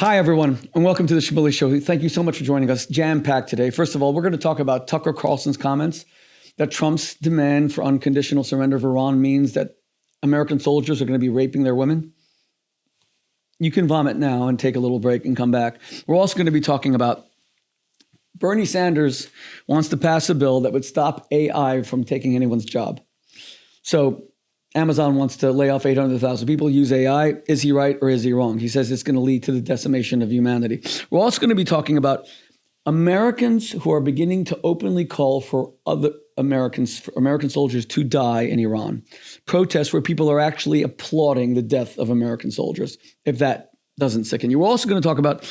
Hi, everyone, and welcome to the Shmuley Show. Thank you so much for joining us. Jam-packed today. First of all, we're going to talk about Tucker Carlson's comments that Trump's demand for unconditional surrender of Iran means that American soldiers are going to be raping their women. You can vomit now and take a little break and come back. We're also going to be talking about Bernie Sanders wants to pass a bill that would stop AI from taking anyone's job. So Amazon wants to lay off 800,000 people, use AI. Is he right or is he wrong? He says it's going to lead to the decimation of humanity. We're also going to be talking about Americans who are beginning to openly call for other American soldiers to die in Iran. Protests where people are actually applauding the death of American soldiers, if that doesn't sicken you. We're also going to talk about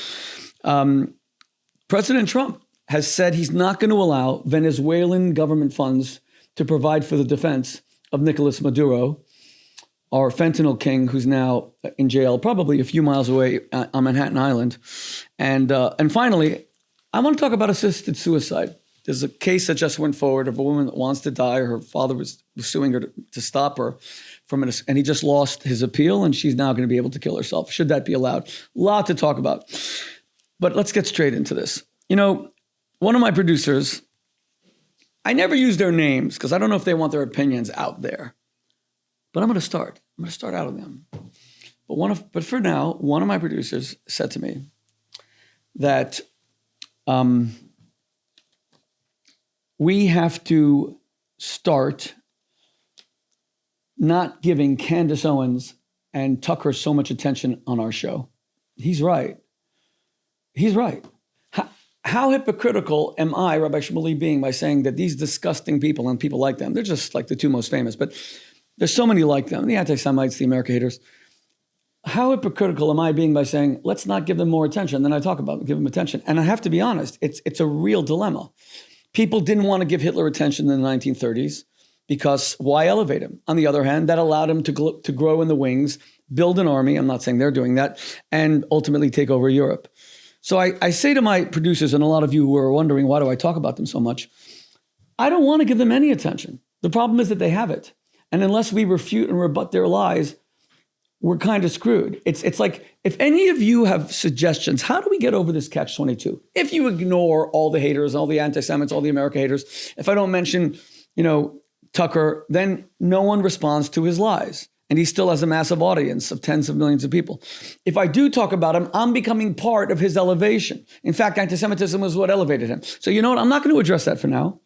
President Trump has said he's not going to allow Venezuelan government funds to provide for the defense of Nicolas Maduro, our fentanyl king, who's now in jail, probably a few miles away on Manhattan Island. And finally, I want to talk about assisted suicide. There's a case that just went forward of a woman that wants to die. Her father was suing her to stop her from it, and he just lost his appeal, and she's now going to be able to kill herself. Should that be allowed? A lot to talk about. But let's get straight into this. You know, one of my producers, I never use their names because I don't know if they want their opinions out there. But I'm going to start. I'm going to start out of them. But for now, one of my producers said to me that we have to start not giving Candace Owens and Tucker so much attention on our show. He's right. He's right. How hypocritical am I, Rabbi Shmuley, being by saying that these disgusting people and people like them, they're just like the two most famous, but there's so many like them, the anti-Semites, the America haters. How hypocritical am I being by saying, let's not give them more attention than I talk about, give them attention? And I have to be honest, it's a real dilemma. People didn't want to give Hitler attention in the 1930s because why elevate him? On the other hand, that allowed him to grow in the wings, build an army, I'm not saying they're doing that, and ultimately take over Europe. So I say to my producers, and a lot of you who are wondering, why do I talk about them so much? I don't want to give them any attention. The problem is that they have it. And unless we refute and rebut their lies, we're kind of screwed. It's like, if any of you have suggestions, how do we get over this catch-22? If you ignore all the haters, all the anti-Semites, all the America haters, if I don't mention, Tucker, then no one responds to his lies. And he still has a massive audience of tens of millions of people. If I do talk about him, I'm becoming part of his elevation. In fact, anti-Semitism was what elevated him. So you know what? I'm not going to address that for now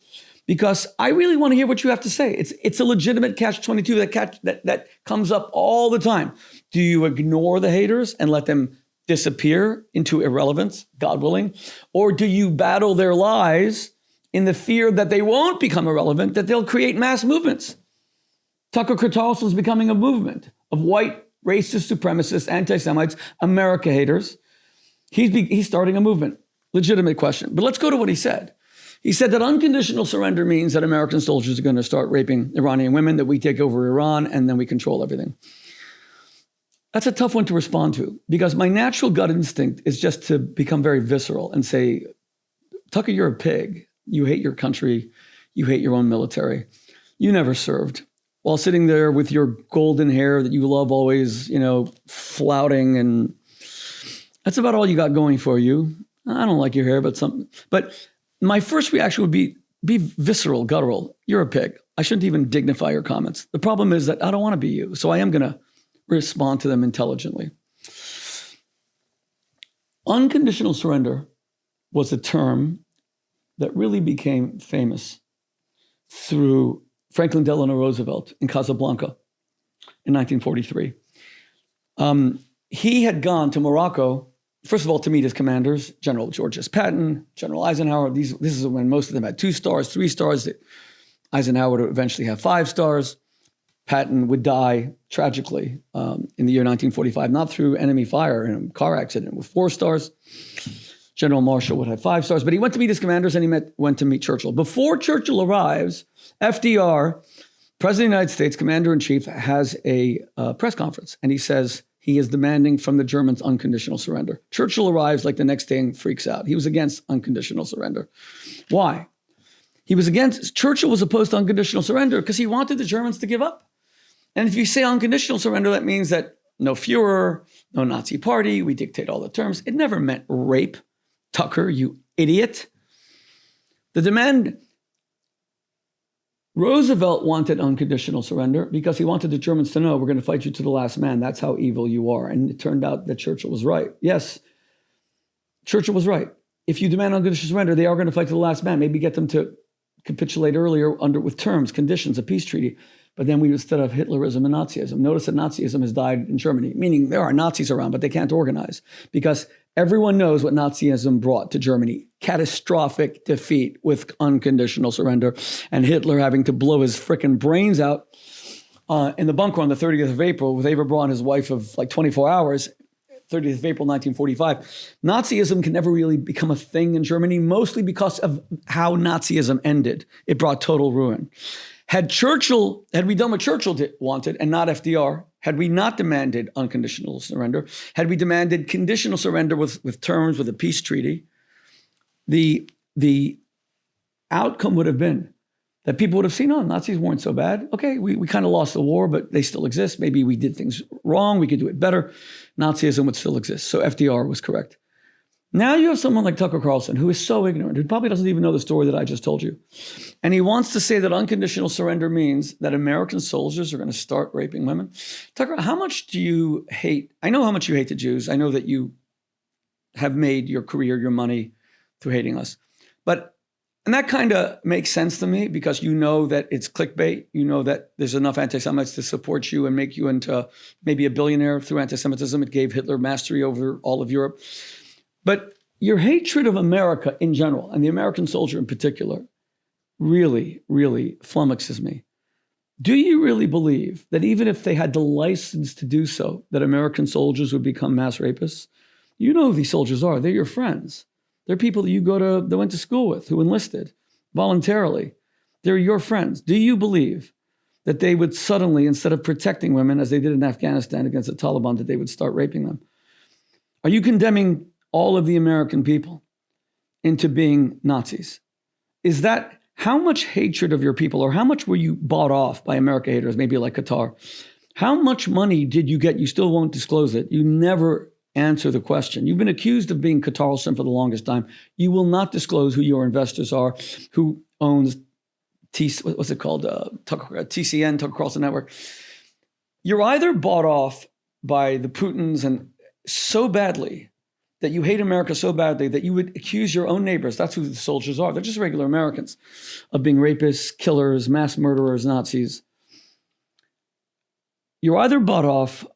because I really want to hear what you have to say. It's a legitimate catch-22 that comes up all the time. Do you ignore the haters and let them disappear into irrelevance, God willing? Or do you battle their lies in the fear that they won't become irrelevant, that they'll create mass movements? Tucker Carlson is becoming a movement of white, racist, supremacists, anti-Semites, America haters. He's starting a movement. Legitimate question. But let's go to what he said. He said that unconditional surrender means that American soldiers are going to start raping Iranian women, that we take over Iran, and then we control everything. That's a tough one to respond to because my natural gut instinct is just to become very visceral and say, Tucker, you're a pig. You hate your country. You hate your own military. You never served. While sitting there with your golden hair that you love always, flouting, and that's about all you got going for you. I don't like your hair, but my first reaction would be visceral, guttural. You're a pig. I shouldn't even dignify your comments. The problem is that I don't want to be you, so I am going to respond to them intelligently. Unconditional surrender was a term that really became famous through Franklin Delano Roosevelt in Casablanca in 1943. He had gone to Morocco, first of all, to meet his commanders, General George S. Patton, General Eisenhower. This is when most of them had 2 stars, 3 stars. Eisenhower would eventually have 5 stars. Patton would die tragically in the year 1945, not through enemy fire in a car accident with 4 stars. General Marshall would have 5 stars, but he went to meet his commanders and he went to meet Churchill. Before Churchill arrives, FDR, President of the United States, Commander-in-Chief, has a press conference, and he says he is demanding from the Germans unconditional surrender. Churchill arrives like the next day and freaks out. He was against unconditional surrender. Why? Churchill was opposed to unconditional surrender because he wanted the Germans to give up. And if you say unconditional surrender, that means that no Führer, no Nazi party, we dictate all the terms. It never meant rape. Tucker, you idiot. The demand, Roosevelt wanted unconditional surrender because he wanted the Germans to know, we're going to fight you to the last man. That's how evil you are. And it turned out that Churchill was right. Yes, Churchill was right. If you demand unconditional surrender, they are going to fight to the last man. Maybe get them to capitulate earlier with terms, conditions, a peace treaty. But then we would instead of Hitlerism and Nazism. Notice that Nazism has died in Germany, meaning there are Nazis around, but they can't organize because everyone knows what Nazism brought to Germany. Catastrophic defeat with unconditional surrender and Hitler having to blow his frickin' brains out in the bunker on the 30th of April with Eva Braun, his wife of like 24 hours, 30th of April, 1945. Nazism can never really become a thing in Germany, mostly because of how Nazism ended. It brought total ruin. Had we done what Churchill wanted and not FDR, had we not demanded unconditional surrender, had we demanded conditional surrender with terms, with a peace treaty, the outcome would have been that people would have seen, oh, Nazis weren't so bad. Okay, we kind of lost the war, but they still exist. Maybe we did things wrong. We could do it better. Nazism would still exist. So FDR was correct. Now you have someone like Tucker Carlson, who is so ignorant, who probably doesn't even know the story that I just told you. And he wants to say that unconditional surrender means that American soldiers are going to start raping women. Tucker, how much do you hate? I know how much you hate the Jews. I know that you have made your career, your money through hating us. And that kind of makes sense to me because you know that it's clickbait. You know that there's enough anti-Semites to support you and make you into maybe a billionaire through anti-Semitism. It gave Hitler mastery over all of Europe. But your hatred of America in general, and the American soldier in particular, really, really flummoxes me. Do you really believe that even if they had the license to do so, that American soldiers would become mass rapists? You know who these soldiers are. They're your friends. They're people that went to school with, who enlisted voluntarily. They're your friends. Do you believe that they would suddenly, instead of protecting women, as they did in Afghanistan against the Taliban, that they would start raping them? Are you condemning all of the American people into being Nazis? Is that how much hatred of your people, or how much were you bought off by America haters, maybe like Qatar? How much money did you get? You still won't disclose it. You never answer the question. You've been accused of being Carlson for the longest time. You will not disclose who your investors are, who owns TCN, Tucker Carlson Network. You're either bought off by the Putins and so badly that you hate America so badly that you would accuse your own neighbors, that's who the soldiers are, they're just regular Americans, of being rapists, killers, mass murderers, Nazis. You're either bought off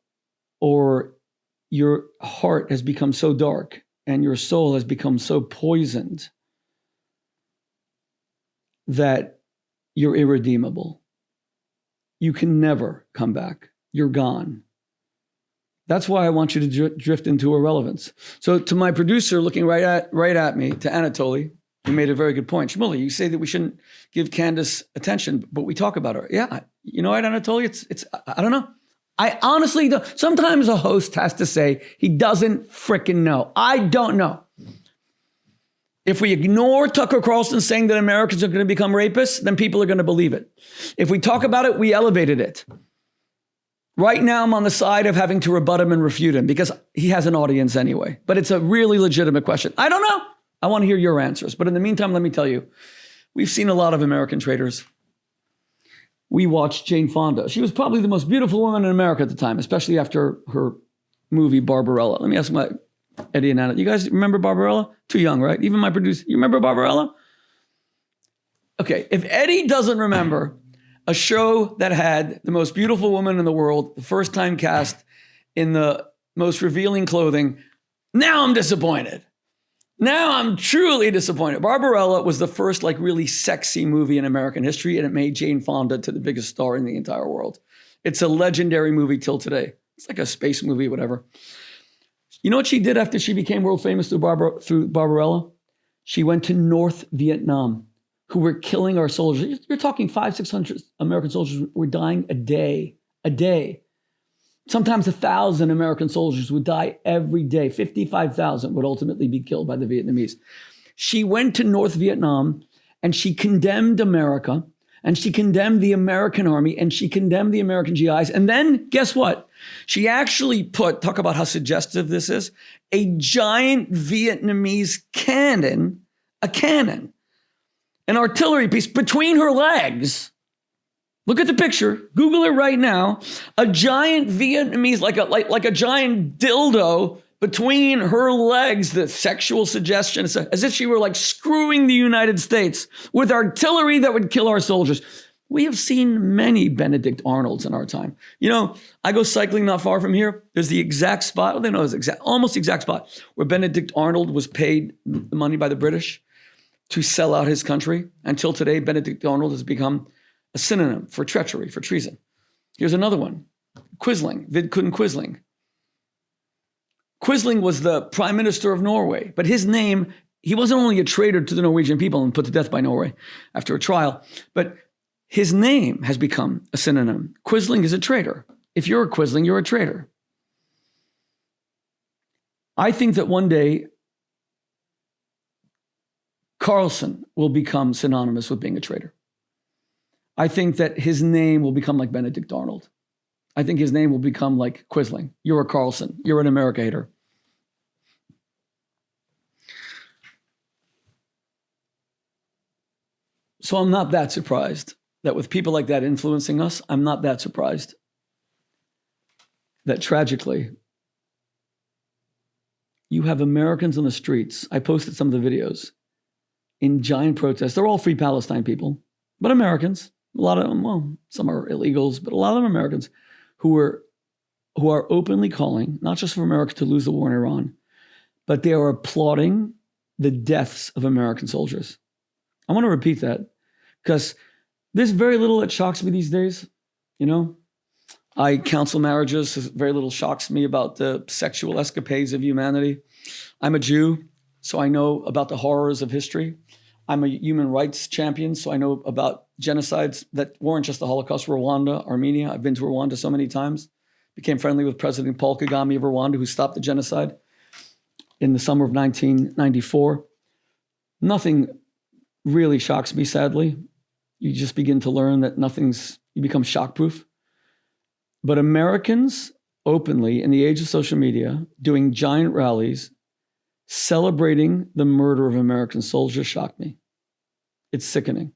or your heart has become so dark and your soul has become so poisoned that you're irredeemable. You can never come back. You're gone. That's why I want you to drift into irrelevance. So to my producer looking right at me, to Anatoly, who made a very good point. Shmuley, you say that we shouldn't give Candace attention, but we talk about her. Yeah, you know what, Anatoly? It's I don't know. I honestly don't. Sometimes a host has to say he doesn't frickin' know. I don't know. If we ignore Tucker Carlson saying that Americans are going to become rapists, then people are going to believe it. If we talk about it, we elevated it. Right now, I'm on the side of having to rebut him and refute him because he has an audience anyway. But it's a really legitimate question. I don't know. I want to hear your answers. But in the meantime, let me tell you, we've seen a lot of American traitors. We watched Jane Fonda. She was probably the most beautiful woman in America at the time, especially after her movie Barbarella. Let me ask my Eddie and Anna. You guys remember Barbarella? Too young, right? Even my producer. You remember Barbarella? Okay, if Eddie doesn't remember a show that had the most beautiful woman in the world, the first time cast in the most revealing clothing, now I'm disappointed. Now I'm truly disappointed. Barbarella was the first really sexy movie in American history, and it made Jane Fonda to the biggest star in the entire world. It's a legendary movie till today. It's like a space movie, whatever. You know what she did after she became world famous through Barbarella? She went to North Vietnam, who were killing our soldiers. You're talking 500-600 American soldiers were dying a day. Sometimes 1,000 American soldiers would die every day. 55,000 would ultimately be killed by the Vietnamese. She went to North Vietnam and she condemned America And she condemned the American army and she condemned the American GIs. And then guess what? She actually put, talk about how suggestive this is, a giant Vietnamese cannon, an artillery piece between her legs. Look at the picture. Google it right now. A giant Vietnamese, like a giant dildo between her legs, the sexual suggestion, as if she were like screwing the United States with artillery that would kill our soldiers. We have seen many Benedict Arnolds in our time. You know, I go cycling not far from here. There's the exact spot, almost the exact spot where Benedict Arnold was paid the money by the British to sell out his country. Until today, Benedict Arnold has become a synonym for treachery, for treason. Here's another one. Quisling, Vidkun Quisling. Quisling was the prime minister of Norway, but his name, he wasn't only a traitor to the Norwegian people and put to death by Norway after a trial, but his name has become a synonym. Quisling is a traitor. If you're a Quisling, you're a traitor. I think that one day, Carlson will become synonymous with being a traitor. I think that his name will become like Benedict Arnold. I think his name will become like Quisling. You're a Carlson. You're an America hater. So I'm not that surprised that with people like that influencing us, I'm not that surprised that tragically you have Americans on the streets. I posted some of the videos in giant protests. They're all Free Palestine people, but Americans. A lot of them, well, some are illegals, but a lot of them are Americans who are openly calling, not just for America to lose the war in Iran, but they are applauding the deaths of American soldiers. I want to repeat that because there's very little that shocks me these days. You know, I counsel marriages. So very little shocks me about the sexual escapades of humanity. I'm a Jew, so I know about the horrors of history. I'm a human rights champion, so I know about genocides that weren't just the Holocaust, Rwanda, Armenia. I've been to Rwanda so many times. Became friendly with President Paul Kagame of Rwanda, who stopped the genocide in the summer of 1994. Nothing really shocks me, sadly. You just begin to learn that you become shockproof. But Americans openly, in the age of social media, doing giant rallies, celebrating the murder of American soldiers shocked me. It's sickening.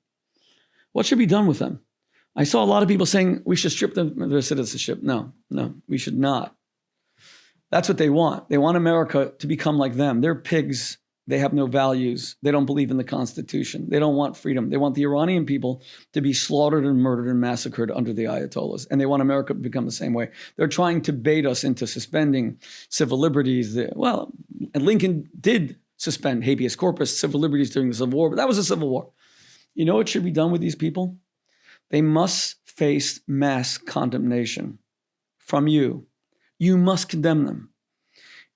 What should be done with them? I saw a lot of people saying we should strip them of their citizenship. No, we should not. That's what they want. They want America to become like them. They're pigs. They have no values. They don't believe in the Constitution. They don't want freedom. They want the Iranian people to be slaughtered and murdered and massacred under the Ayatollahs. And they want America to become the same way. They're trying to bait us into suspending civil liberties. Well, and Lincoln did suspend habeas corpus, civil liberties during the Civil War, but that was a civil war. You know what should be done with these people? They must face mass condemnation from you. You must condemn them.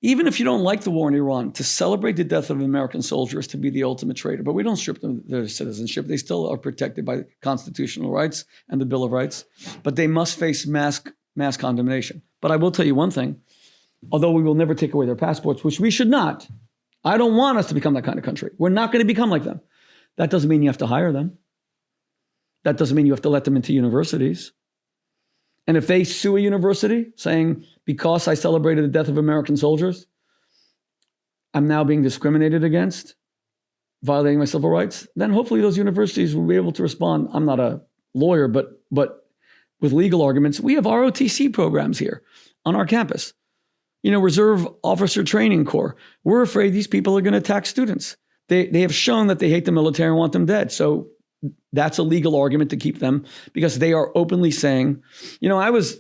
Even if you don't like the war in Iran, to celebrate the death of American soldiers to be the ultimate traitor. But we don't strip them of their citizenship. They still are protected by constitutional rights and the Bill of Rights. But they must face mass condemnation. But I will tell you one thing. Although we will never take away their passports, which we should not. I don't want us to become that kind of country. We're not going to become like them. That doesn't mean you have to hire them. That doesn't mean you have to let them into universities. And if they sue a university saying, because I celebrated the death of American soldiers, I'm now being discriminated against, violating my civil rights, then hopefully those universities will be able to respond. I'm not a lawyer, but with legal arguments. We have ROTC programs here on our campus. You know, Reserve Officer Training Corps. We're afraid these people are going to attack students. They have shown that they hate the military and want them dead. So that's a legal argument to keep them because they are openly saying, you know, I was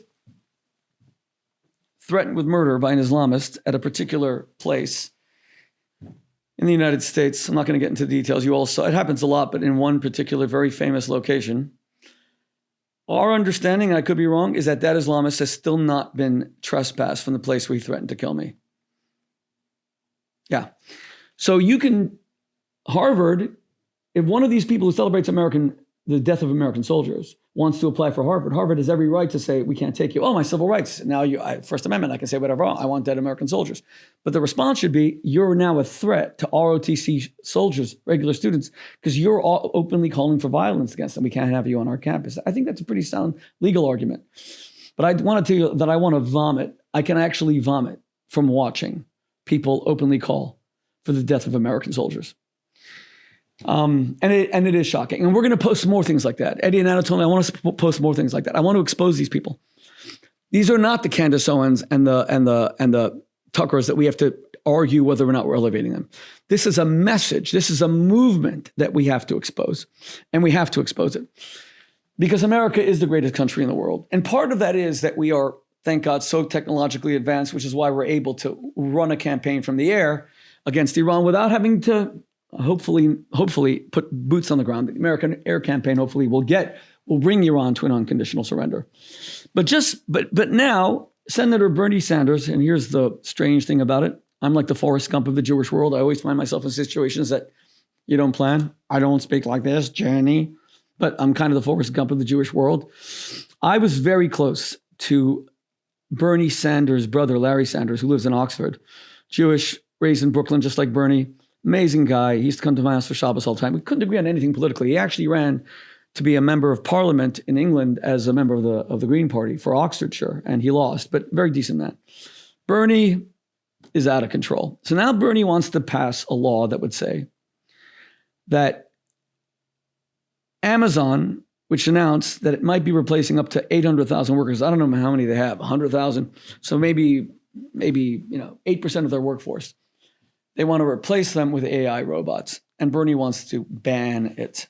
threatened with murder by an Islamist at a particular place in the United States. I'm not going to get into details. You all saw, it happens a lot, but in one particular very famous location. Our understanding, and I could be wrong, is that Islamist has still not been trespassed from the place where he threatened to kill me. Yeah. So you can, Harvard, if one of these people who celebrates American the death of American soldiers, wants to apply for Harvard. Harvard has every right to say, we can't take you. Oh, my civil rights. Now, First Amendment, I can say whatever I want. I want dead American soldiers. But the response should be, you're now a threat to ROTC soldiers, regular students, because you're all openly calling for violence against them. We can't have you on our campus. I think that's a pretty sound legal argument. But I want to tell you that I want to vomit. I can actually vomit from watching people openly call for the death of American soldiers. And it is shocking. And we're going to post more things like that. Eddie and Anna told me I want to post more things like that. I want to expose these people. These are not the Candace Owens and the Tuckers that we have to argue whether or not we're elevating them. This is a message. This is a movement that we have to expose. And we have to expose it. Because America is the greatest country in the world. And part of that is that we are, thank God, so technologically advanced, which is why we're able to run a campaign from the air against Iran without having to hopefully put boots on the ground. The American air campaign hopefully will bring Iran to an unconditional surrender. But now Senator Bernie Sanders, and here's the strange thing about it. I'm like the Forrest Gump of the Jewish world. I always find myself in situations that you don't plan. I don't speak like this, Jenny, but I'm kind of the Forrest Gump of the Jewish world. I was very close to Bernie Sanders' brother, Larry Sanders, who lives in Oxford, Jewish, raised in Brooklyn, just like Bernie. Amazing guy. He used to come to my house for Shabbos all the time. We couldn't agree on anything politically. He actually ran to be a member of parliament in England as a member of the Green Party for Oxfordshire, and he lost, but very decent man. Bernie is out of control. So now Bernie wants to pass a law that would say that Amazon, which announced that it might be replacing up to 800,000 workers. I don't know how many they have, 100,000. So maybe 8% of their workforce. They want to replace them with AI robots, and Bernie wants to ban it.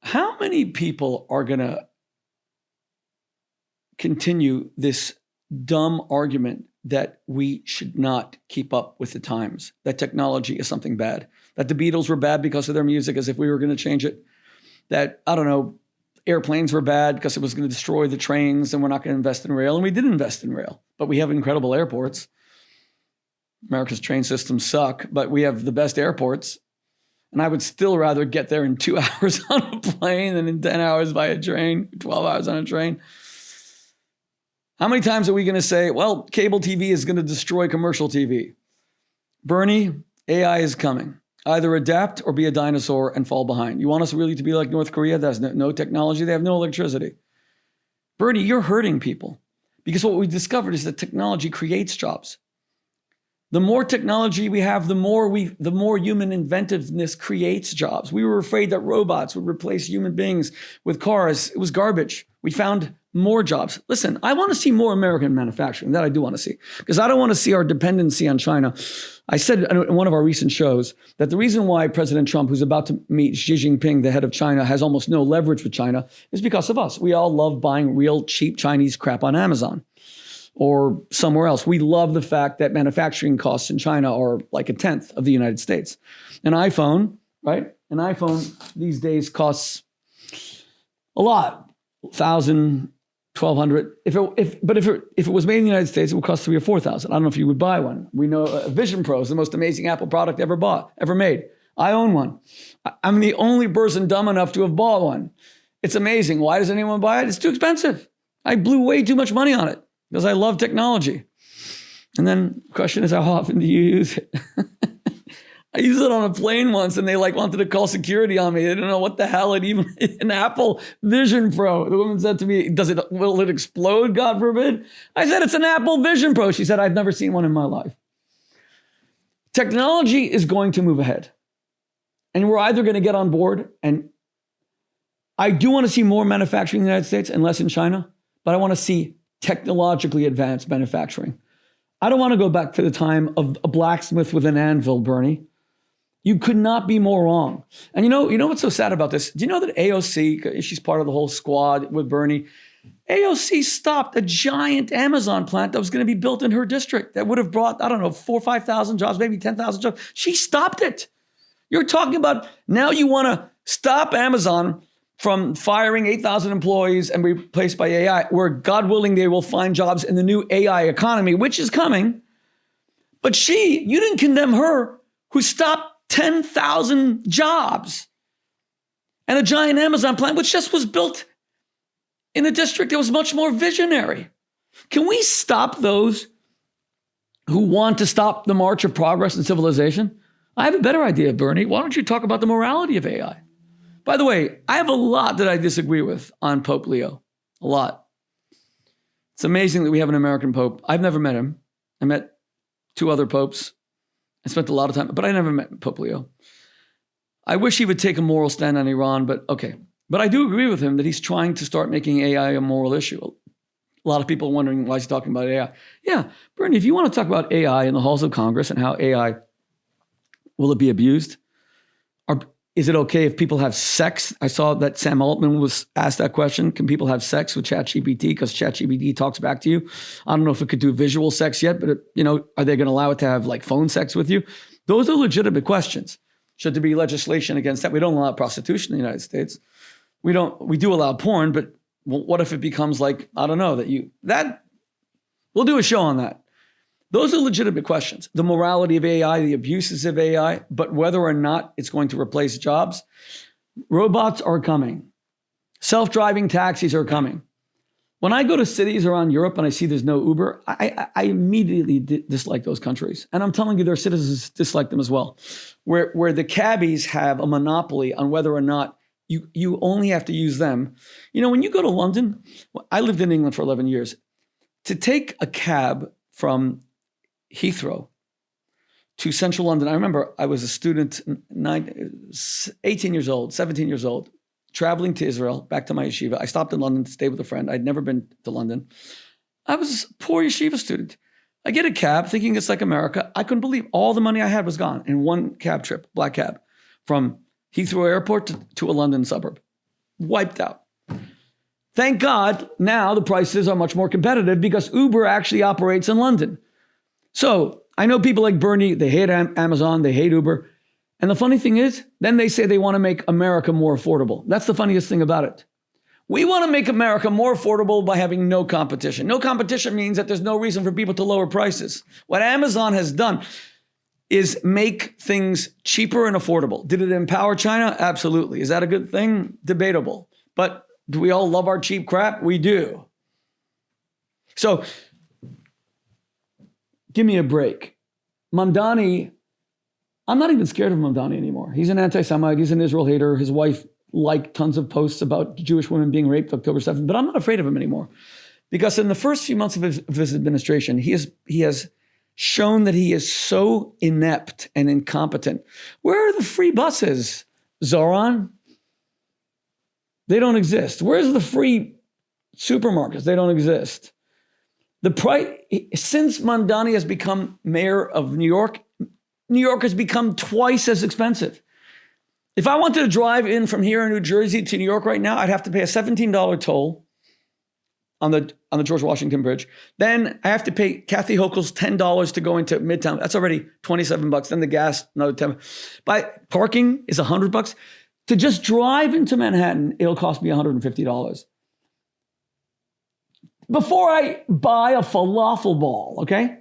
How many people are going to continue this dumb argument that we should not keep up with the times, that technology is something bad, that the Beatles were bad because of their music as if we were going to change it, that, I don't know, airplanes were bad because it was going to destroy the trains and we're not going to invest in rail, and we did invest in rail, but we have incredible airports. America's train systems suck, but we have the best airports. And I would still rather get there in 2 hours on a plane than in 10 hours by a train, 12 hours on a train. How many times are we going to say, well, cable TV is going to destroy commercial TV? Bernie, AI is coming. Either adapt or be a dinosaur and fall behind. You want us really to be like North Korea? That has no technology. They have no electricity. Bernie, you're hurting people. Because what we discovered is that technology creates jobs. The more technology we have, the more human inventiveness creates jobs. We were afraid that robots would replace human beings with cars. It was garbage. We found more jobs. Listen, I want to see more American manufacturing. That I do want to see, because I don't want to see our dependency on China. I said in one of our recent shows that the reason why President Trump, who's about to meet Xi Jinping, the head of China, has almost no leverage with China is because of us. We all love buying real cheap Chinese crap on Amazon or somewhere else. We love the fact that manufacturing costs in China are like a tenth of the United States. An iPhone, right? An iPhone these days costs a lot, 1,000, 1,200. If it was made in the United States, it would cost 3,000 or 4,000. I don't know if you would buy one. We know Vision Pro is the most amazing Apple product ever made. I own one. I'm the only person dumb enough to have bought one. It's amazing. Why does anyone buy it? It's too expensive. I blew way too much money on it, because I love technology. And then the question is, how often do you use it? I used it on a plane once and they wanted to call security on me. They didn't know what the hell an Apple Vision Pro. The woman said to me, will it explode? God forbid. I said, it's an Apple Vision Pro. She said, I've never seen one in my life. Technology is going to move ahead. And we're either going to get on board, and I do want to see more manufacturing in the United States and less in China, but I want to see technologically advanced manufacturing. I don't want to go back to the time of a blacksmith with an anvil, Bernie. You could not be more wrong. And you know what's so sad about this? Do you know that AOC, she's part of the whole squad with Bernie, AOC stopped a giant Amazon plant that was going to be built in her district that would have brought, I don't know, 4,000 or 5,000 jobs, maybe 10,000 jobs. She stopped it. You're talking about now you want to stop Amazon from firing 8,000 employees and replaced by AI, where God willing, they will find jobs in the new AI economy, which is coming. But you didn't condemn her, who stopped 10,000 jobs. and a giant Amazon plant, which just was built in a district that was much more visionary. Can we stop those who want to stop the march of progress and civilization? I have a better idea, Bernie. Why don't you talk about the morality of AI? By the way, I have a lot that I disagree with on Pope Leo. A lot. It's amazing that we have an American Pope. I've never met him. I met 2 other popes. I spent a lot of time, but I never met Pope Leo. I wish he would take a moral stand on Iran, but okay. But I do agree with him that he's trying to start making AI a moral issue. A lot of people are wondering why he's talking about AI. Yeah, Bernie, if you want to talk about AI in the halls of Congress and how AI, will it be abused? Or is it okay if people have sex? I saw that Sam Altman was asked that question. Can people have sex with ChatGPT? Because ChatGPT talks back to you. I don't know if it could do visual sex yet, but are they going to allow it to have like phone sex with you? Those are legitimate questions. Should there be legislation against that? We don't allow prostitution in the United States. We do allow porn, but what if it becomes like, I don't know, we'll do a show on that. Those are legitimate questions. The morality of AI, the abuses of AI, but whether or not it's going to replace jobs. Robots are coming. Self-driving taxis are coming. When I go to cities around Europe and I see there's no Uber, I immediately dislike those countries. And I'm telling you, their citizens dislike them as well. Where the cabbies have a monopoly on whether or not you only have to use them. When you go to London, I lived in England for 11 years. To take a cab from Heathrow to central London, I remember I was a student, 18 years old, 17 years old, traveling to Israel, back to my yeshiva. I stopped in London to stay with a friend. I'd never been to London. I was a poor yeshiva student. I get a cab thinking it's like America. I couldn't believe all the money I had was gone in one cab trip, black cab, from Heathrow Airport to a London suburb. Wiped out. Thank God now the prices are much more competitive because Uber actually operates in London. So I know people like Bernie, they hate Amazon, they hate Uber. And the funny thing is, then they say they want to make America more affordable. That's the funniest thing about it. We want to make America more affordable by having no competition. No competition means that there's no reason for people to lower prices. What Amazon has done is make things cheaper and affordable. Did it empower China? Absolutely. Is that a good thing? Debatable. But do we all love our cheap crap? We do. So give me a break. Mamdani, I'm not even scared of Mamdani anymore. He's an anti-Semite. He's an Israel hater. His wife liked tons of posts about Jewish women being raped October 7th, but I'm not afraid of him anymore. Because in the first few months of his administration, he has shown that he is so inept and incompetent. Where are the free buses, Zoran? They don't exist. Where's the free supermarkets? They don't exist. Since Mamdani has become mayor of New York has become twice as expensive. If I wanted to drive in from here in New Jersey to New York right now, I'd have to pay a $17 toll on the George Washington Bridge. Then I have to pay Kathy Hochul's $10 to go into Midtown. That's already $27. Then the gas, another $10. Parking is $100. To just drive into Manhattan, it'll cost me $150. Before I buy a falafel ball, okay?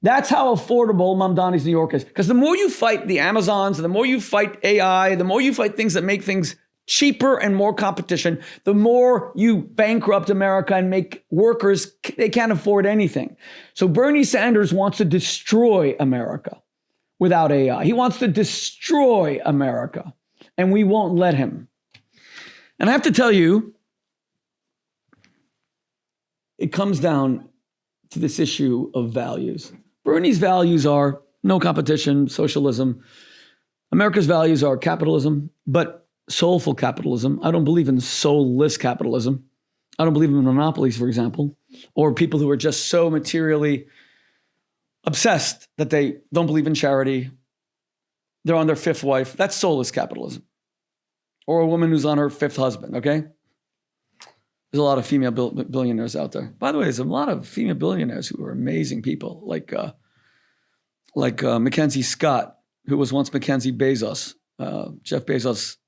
That's how affordable Mamdani's New York is. Because the more you fight the Amazons, the more you fight AI, the more you fight things that make things cheaper and more competition, the more you bankrupt America and make workers, they can't afford anything. So Bernie Sanders wants to destroy America without AI. He wants to destroy America, and we won't let him. And I have to tell you, it comes down to this issue of values. Bernie's values are no competition, socialism. America's values are capitalism, but soulful capitalism. I don't believe in soulless capitalism. I don't believe in monopolies, for example, or people who are just so materially obsessed that they don't believe in charity. They're on their fifth wife. That's soulless capitalism. Or a woman who's on her fifth husband, okay? There's a lot of female billionaires out there. By the way, there's a lot of female billionaires who are amazing people, like Mackenzie Scott, who was once Mackenzie Bezos, Jeff Bezos.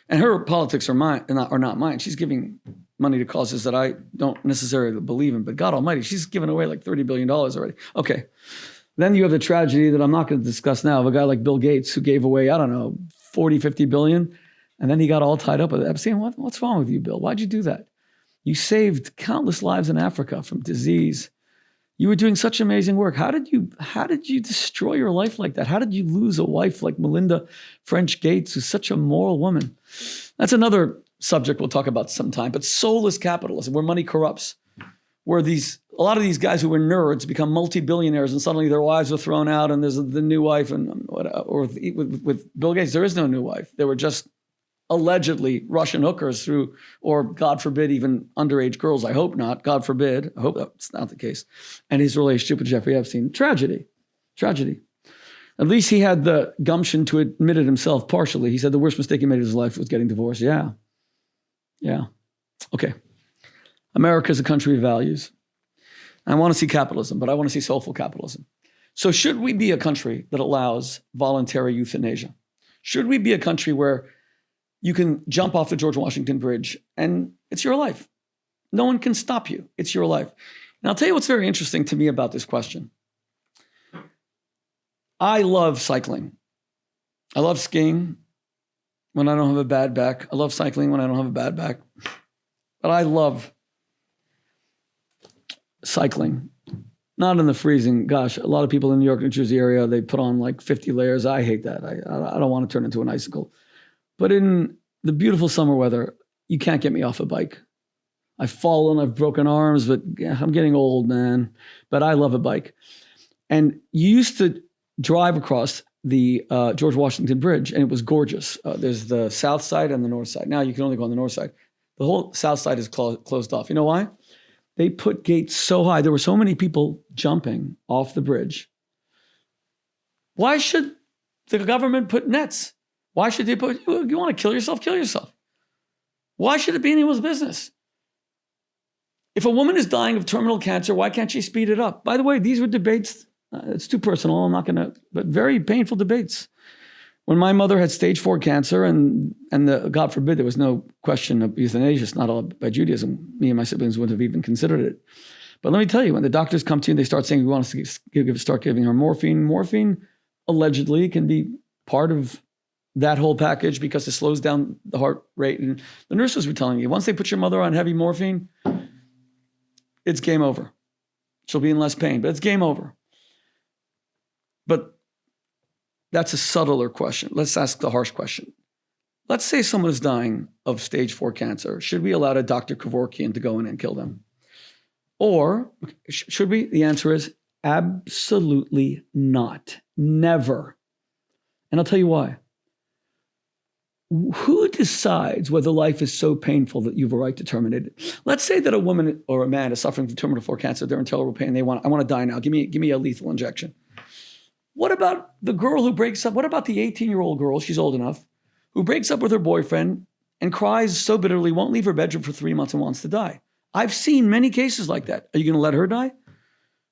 And her politics are not mine. She's giving money to causes that I don't necessarily believe in, but God almighty, she's given away like $30 billion already. Okay. Then you have the tragedy that I'm not going to discuss now of a guy like Bill Gates who gave away, I don't know, 40, 50 billion. And then he got all tied up with it. I'm saying, what's wrong with you, Bill? Why'd you do that? You saved countless lives in Africa from disease. You were doing such amazing work. How did you destroy your life like that? How did you lose a wife like Melinda French Gates, who's such a moral woman? That's another subject we'll talk about sometime. But soulless capitalism, where money corrupts, where a lot of these guys who were nerds become multi-billionaires, and suddenly their wives are thrown out, and there's the new wife, or with Bill Gates, there is no new wife. They were just allegedly Russian hookers through, or God forbid, even underage girls. I hope not. God forbid. I hope that's not the case. And his relationship with Jeffrey Epstein. Tragedy. At least he had the gumption to admit it himself partially. He said the worst mistake he made in his life was getting divorced. Yeah. Okay. America is a country of values. I want to see capitalism, but I want to see soulful capitalism. So should we be a country that allows voluntary euthanasia? Should we be a country where you can jump off the George Washington Bridge and it's your life? No one can stop you. It's your life. And I'll tell you what's very interesting to me about this question. I love cycling. I love skiing when I don't have a bad back. I love cycling when I don't have a bad back. But I love cycling. Not in the freezing. Gosh, a lot of people in New York, New Jersey area, they put on like 50 layers. I hate that. I don't want to turn into an icicle. But in the beautiful summer weather, you can't get me off a bike. I've fallen, I've broken arms, but I'm getting old, man. But I love a bike. And you used to drive across the George Washington Bridge, and it was gorgeous. There's the south side and the north side. Now you can only go on the north side. The whole south side is closed off. You know why? They put gates so high. There were so many people jumping off the bridge. Why should the government put nets? Why should they put, you want to kill yourself? Kill yourself. Why should it be anyone's business? If a woman is dying of terminal cancer, why can't she speed it up? By the way, these were debates. It's too personal. I'm not going to, but very painful debates. When my mother had stage 4 cancer and God forbid, there was no question of euthanasia. It's not allowed by Judaism. Me and my siblings wouldn't have even considered it. But let me tell you, when the doctors come to you and they start saying, we want to start giving her morphine. Morphine allegedly can be part of that whole package because it slows down the heart rate. And the nurses were telling me, once they put your mother on heavy morphine, it's game over. She'll be in less pain, but it's game over. But that's a subtler question. Let's ask the harsh question. Let's say someone is dying of stage 4 cancer. Should we allow a Dr. Kevorkian to go in and kill them? Or should we? The answer is absolutely not. Never. And I'll tell you why. Who decides whether life is so painful that you have a right to terminate it? Let's say that a woman or a man is suffering from terminal 4 cancer. They're in terrible pain. I want to die now. Give me a lethal injection. What about the girl who breaks up? What about the 18-year-old girl, she's old enough, who breaks up with her boyfriend and cries so bitterly, won't leave her bedroom for 3 months and wants to die? I've seen many cases like that. Are you going to let her die?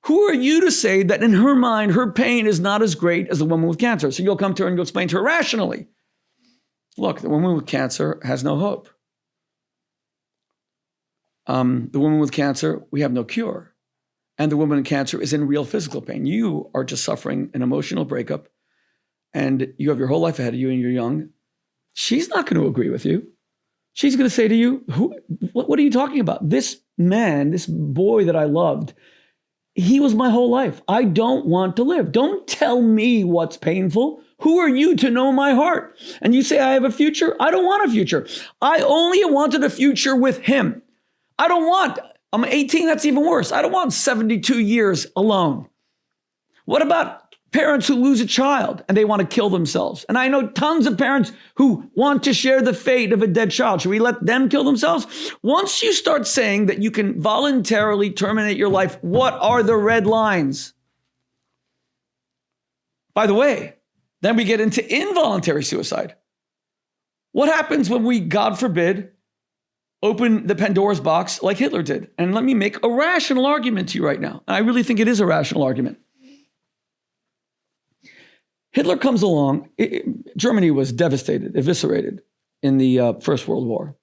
Who are you to say that in her mind, her pain is not as great as the woman with cancer? So you'll come to her and you'll explain to her rationally. Look, the woman with cancer has no hope. The woman with cancer, we have no cure. And the woman in cancer is in real physical pain. You are just suffering an emotional breakup and you have your whole life ahead of you and you're young. She's not going to agree with you. She's going to say to you, what are you talking about? This man, this boy that I loved, he was my whole life. I don't want to live. Don't tell me what's painful. Who are you to know my heart? And you say, I have a future. I don't want a future. I only wanted a future with him. I'm 18, that's even worse. I don't want 72 years alone. What about parents who lose a child and they want to kill themselves? And I know tons of parents who want to share the fate of a dead child. Should we let them kill themselves? Once you start saying that you can voluntarily terminate your life, what are the red lines? By the way, then we get into involuntary suicide. What happens when we, God forbid, open the Pandora's box like Hitler did? And let me make a rational argument to you right now. And I really think it is a rational argument. Hitler comes along. Germany was devastated, eviscerated in the First World War.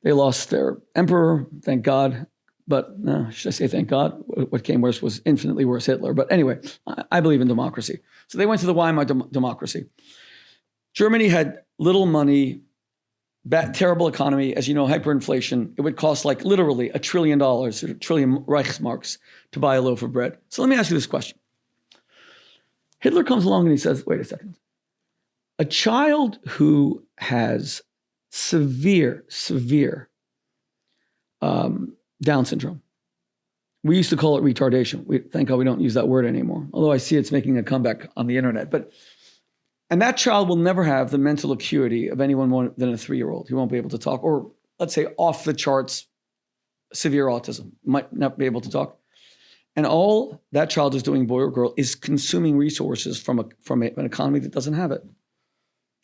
They lost their emperor, thank God. But should I say thank God? What came worse was infinitely worse, Hitler. But anyway, I believe in democracy. So they went to the Weimar democracy. Germany had little money terrible economy, as you know, hyperinflation. It would cost like literally $1 trillion, or $1 trillion Reichsmarks to buy a loaf of bread. So let me ask you this question. Hitler comes along and he says, wait a second. A child who has severe Down syndrome. We used to call it retardation. Thank God we don't use that word anymore, although I see it's making a comeback on the internet. And that child will never have the mental acuity of anyone more than a 3-year-old. He won't be able to talk, or let's say off the charts, severe autism, might not be able to talk. And all that child is doing, boy or girl, is consuming resources from an economy that doesn't have it.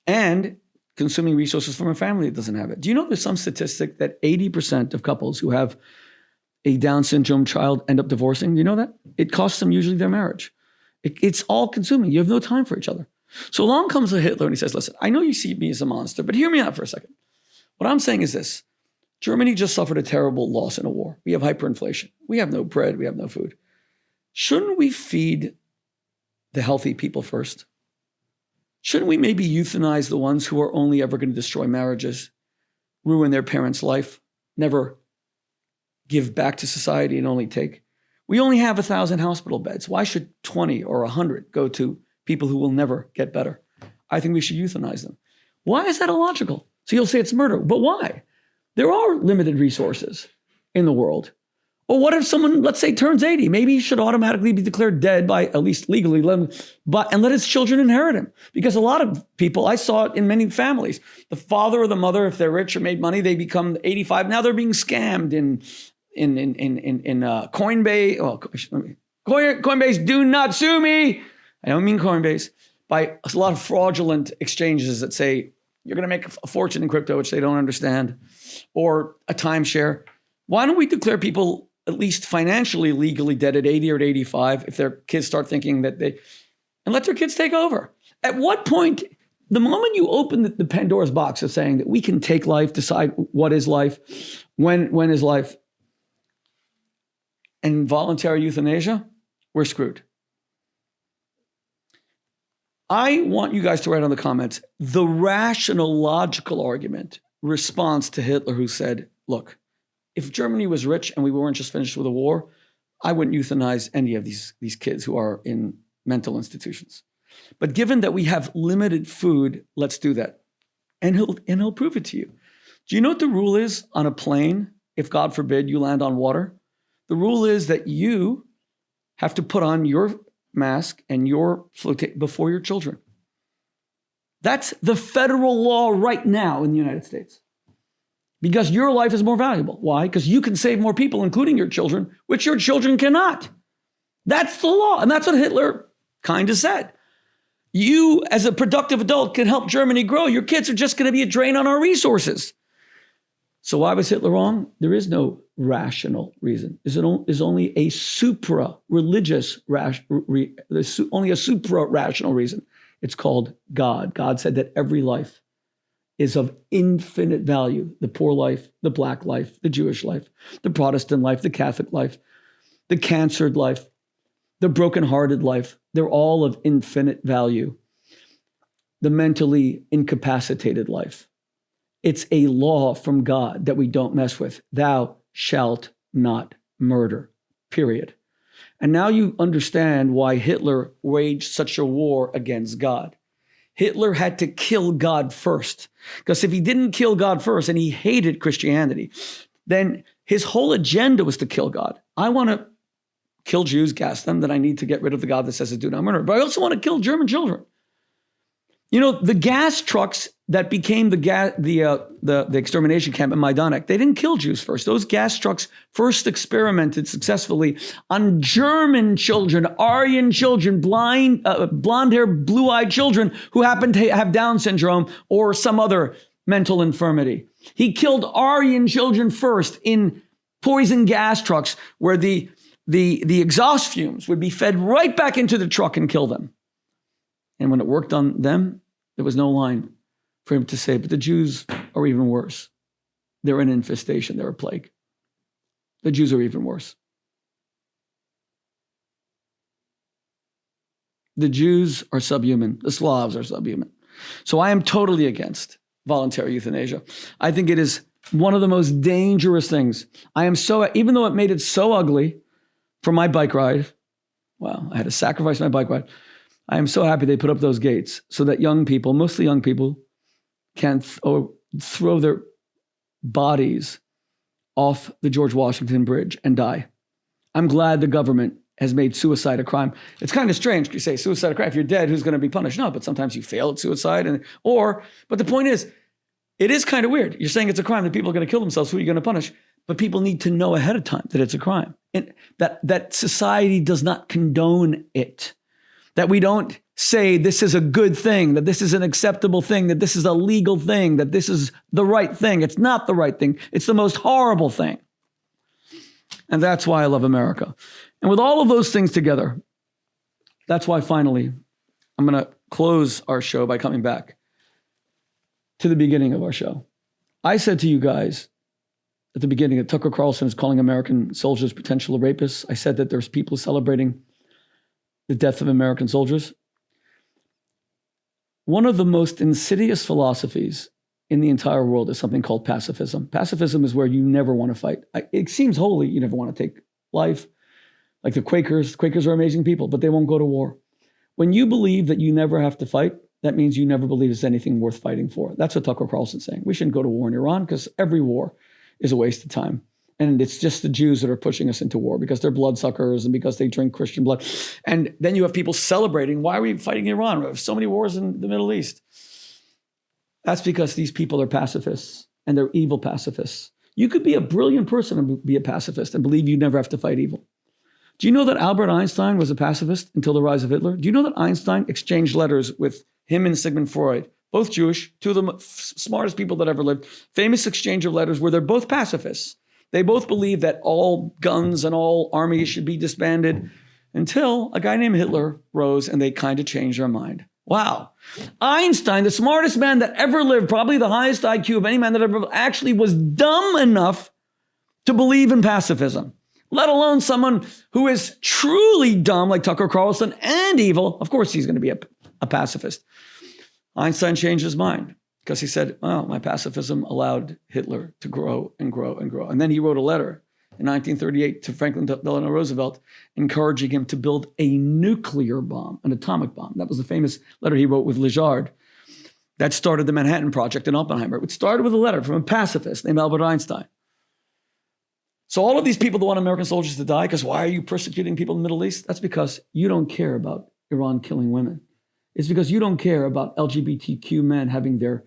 And consuming resources from a family that doesn't have it. Do you know there's some statistic that 80% of couples who have a Down syndrome child end up divorcing? Do you know that? It costs them usually their marriage. It's all consuming. You have no time for each other. So along comes a Hitler and he says, listen, I know you see me as a monster, but hear me out for a second. What I'm saying is this. Germany just suffered a terrible loss in a war. We have hyperinflation. We have no bread. We have no food. Shouldn't we feed the healthy people first? Shouldn't we maybe euthanize the ones who are only ever going to destroy marriages, ruin their parents' life, never give back to society and only take? We only have 1,000 hospital beds. Why should 20 or 100 go to people who will never get better? I think we should euthanize them. Why is that illogical? So you'll say it's murder, but why? There are limited resources in the world. Or what if someone, let's say, turns 80? Maybe he should automatically be declared dead by, at least legally, and let his children inherit him. Because a lot of people, I saw it in many families, the father or the mother, if they're rich or made money, they become 85. Now they're being scammed in Coinbase. Oh, Coinbase, do not sue me. I don't mean Coinbase. By a lot of fraudulent exchanges that say you're going to make a fortune in crypto, which they don't understand, or a timeshare. Why don't we declare people at least financially legally dead at 80 or at 85 if their kids start thinking that and let their kids take over? At what point, the moment you open the Pandora's box of saying that we can take life, decide what is life, when is life, and voluntary euthanasia, we're screwed. I want you guys to write on the comments the rational, logical argument response to Hitler, who said, look, if Germany was rich and we weren't just finished with a war, I wouldn't euthanize any of these kids who are in mental institutions. But given that we have limited food, let's do that. And he'll prove it to you. Do you know what the rule is on a plane if, God forbid, you land on water? The rule is that you have to put on your mask and your float before your children. That's the federal law right now in the United States. Because your life is more valuable. Why? Because you can save more people, including your children, which your children cannot. That's the law. And that's what Hitler kind of said. You, as a productive adult, can help Germany grow. Your kids are just going to be a drain on our resources. So why was Hitler wrong? There is no rational reason. There's only a supra-religious, only a supra-rational reason. It's called God. God said that every life is of infinite value. The poor life, the black life, the Jewish life, the Protestant life, the Catholic life, the cancered life, the brokenhearted life. They're all of infinite value. The mentally incapacitated life. It's a law from God that we don't mess with. Thou shalt not murder, period. And now you understand why Hitler waged such a war against God. Hitler had to kill God first. Because if he didn't kill God first and he hated Christianity, then his whole agenda was to kill God. I want to kill Jews, gas them, then I need to get rid of the God that says to do not murder. But I also want to kill German children. You know, the gas trucks that became the extermination camp in Majdanek, they didn't kill Jews first. Those gas trucks first experimented successfully on German children, Aryan children, blonde-haired, blue-eyed children who happened to have Down syndrome or some other mental infirmity. He killed Aryan children first in poison gas trucks where the exhaust fumes would be fed right back into the truck and kill them. And when it worked on them, there was no line for him to say, but the Jews are even worse. They're an infestation. They're a plague. The Jews are even worse. The Jews are subhuman. The Slavs are subhuman. So I am totally against voluntary euthanasia. I think it is one of the most dangerous things. Even though it made it so ugly for my bike ride, wow, I had to sacrifice my bike ride. I am so happy they put up those gates so that young people, mostly young people, can throw their bodies off the George Washington Bridge and die. I'm glad the government has made suicide a crime. It's kind of strange. You say suicide a crime. If you're dead, who's going to be punished? No, but sometimes you fail at suicide. But the point is, it is kind of weird. You're saying it's a crime that people are going to kill themselves. Who are you going to punish? But people need to know ahead of time that it's a crime. And that society does not condone it. That we don't say this is a good thing, that this is an acceptable thing, that this is a legal thing, that this is the right thing. It's not the right thing. It's the most horrible thing. And that's why I love America. And with all of those things together, that's why finally I'm going to close our show by coming back to the beginning of our show. I said to you guys at the beginning that Tucker Carlson is calling American soldiers potential rapists. I said that there's people celebrating the death of American soldiers. One of the most insidious philosophies in the entire world is something called pacifism. Pacifism is where you never want to fight. It seems holy. You never want to take life. Like the Quakers. Quakers are amazing people, but they won't go to war. When you believe that you never have to fight, that means you never believe there's anything worth fighting for. That's what Tucker Carlson's saying. We shouldn't go to war in Iran because every war is a waste of time. And it's just the Jews that are pushing us into war because they're bloodsuckers and because they drink Christian blood. And then you have people celebrating, why are we fighting Iran? We have so many wars in the Middle East. That's because these people are pacifists and they're evil pacifists. You could be a brilliant person and be a pacifist and believe you never have to fight evil. Do you know that Albert Einstein was a pacifist until the rise of Hitler? Do you know that Einstein exchanged letters with him and Sigmund Freud, both Jewish, two of the smartest people that ever lived, famous exchange of letters where they're both pacifists. They both believe that all guns and all armies should be disbanded until a guy named Hitler rose and they kind of changed their mind. Wow. Einstein, the smartest man that ever lived, probably the highest IQ of any man that ever lived, actually was dumb enough to believe in pacifism, let alone someone who is truly dumb like Tucker Carlson and evil. Of course, he's going to be a pacifist. Einstein changed his mind because he said, well, my pacifism allowed Hitler to grow and grow and grow. And then he wrote a letter in 1938 to Franklin Delano Roosevelt, encouraging him to build a nuclear bomb, an atomic bomb. That was the famous letter he wrote with Léjard. That started the Manhattan Project in Oppenheimer. It started with a letter from a pacifist named Albert Einstein. So all of these people that want American soldiers to die, because why are you persecuting people in the Middle East? That's because you don't care about Iran killing women. It's because you don't care about LGBTQ men having their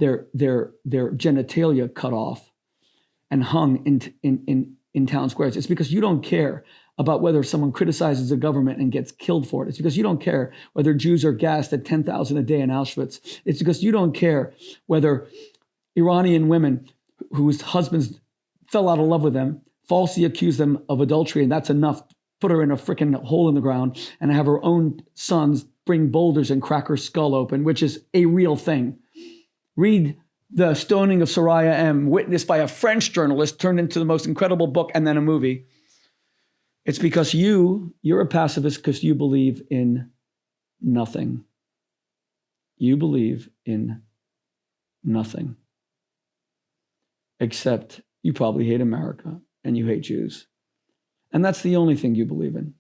genitalia cut off and hung in town squares. It's because you don't care about whether someone criticizes the government and gets killed for it. It's because you don't care whether Jews are gassed at 10,000 a day in Auschwitz. It's because you don't care whether Iranian women whose husbands fell out of love with them falsely accuse them of adultery, and that's enough. Put her in a freaking hole in the ground and have her own sons bring boulders and crack her skull open, which is a real thing. Read The Stoning of Soraya M., witnessed by a French journalist, turned into the most incredible book and then a movie. It's because you're a pacifist because you believe in nothing. You believe in nothing. Except you probably hate America and you hate Jews. And that's the only thing you believe in.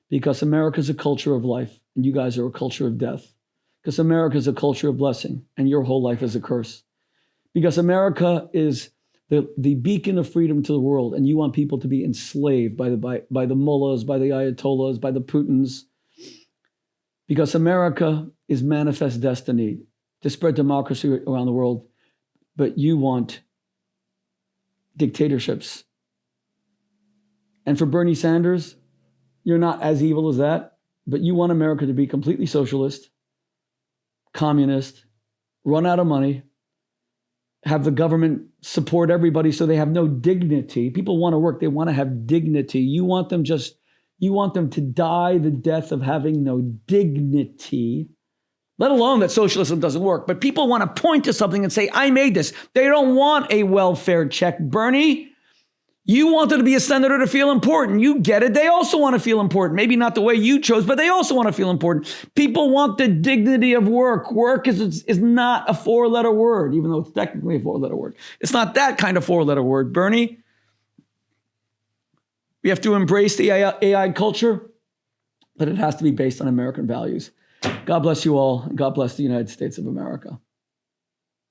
Because America is a culture of life and you guys are a culture of death. Because America is a culture of blessing and your whole life is a curse. Because America is the beacon of freedom to the world, and you want people to be enslaved by the mullahs, by the ayatollahs, by the Putins. Because America is manifest destiny to spread democracy around the world, but you want dictatorships. And for Bernie Sanders, you're not as evil as that, but you want America to be completely socialist, communist, run out of money, have the government support everybody so they have no dignity. People want to work. They want to have dignity. You want them to die the death of having no dignity, let alone that socialism doesn't work. But people want to point to something and say, I made this. They don't want a welfare check, Bernie. You wanted to be a senator to feel important. You get it. They also want to feel important. Maybe not the way you chose, but they also want to feel important. People want the dignity of work. Work is not a four-letter word, even though it's technically a four-letter word. It's not that kind of four-letter word. Bernie, we have to embrace the AI culture, but it has to be based on American values. God bless you all, and God bless the United States of America.